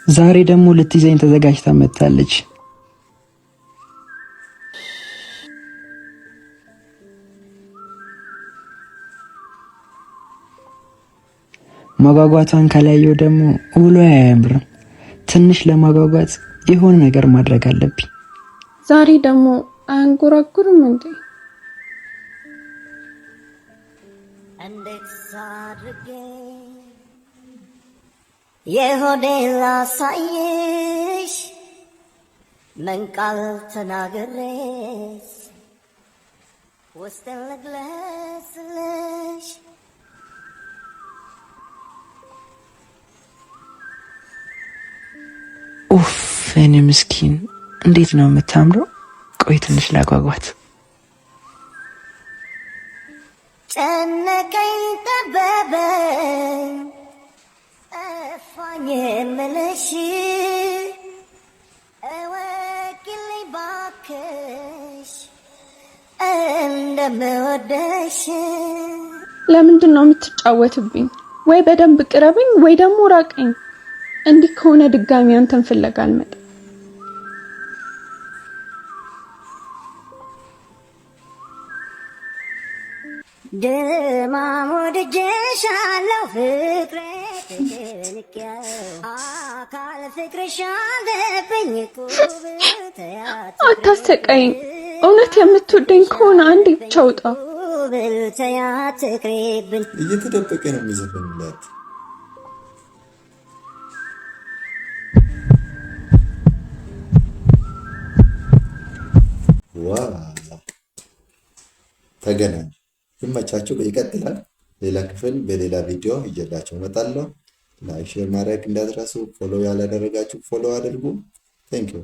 ዛሬ ደግሞ ልትይዘኝ ተዘጋጅታ መጥታለች። ማጓጓቷን ካላየው ደግሞ ውሎ አያምርም። ትንሽ ለማጓጓት የሆነ ነገር ማድረግ አለብኝ። ዛሬ ደግሞ አንጎራጉርም እንዴ? እንዴት ሳድርጌ የሆዴን ላሳይሽ፣ ምን ቃል ተናግሬስ ውስጤን ልግለጽልሽ? ኡፍ እኔ ምስኪን እንዴት ነው የምታምረው። ቆይ ትንሽ ላጓጓት። ጨነቀኝ ጠበበኝ ጠፋኝ የምልሽ እወቂልኝ ባክሽ እንደምወደሽ። ለምንድን ነው የምትጫወትብኝ? ወይ በደንብ ቅረብኝ ወይ ደግሞ ራቀኝ። እንዲህ ከሆነ ድጋሚ አንተን ፍለጋ አልመጣም። ድማም ወድጄሻለሁ ፍቅሬ አካል ፍቅርሽ አለብኝ። አታሰቃይኝ። እውነት የምትወደኝ ከሆነ አንዴ ብቻ ውጣ። እየተደበቀ ነው የሚዘፈንላት። ተገናኝ። ይመቻችሁ። ይቀጥላል። ሌላ ክፍል በሌላ ቪዲዮ ይዤላችሁ እመጣለሁ። ላይክ ሼር ማድረግ እንዳትረሱ። ፎሎ ያላደረጋችሁ ፎሎ አድርጉ። ቴንክ ዩ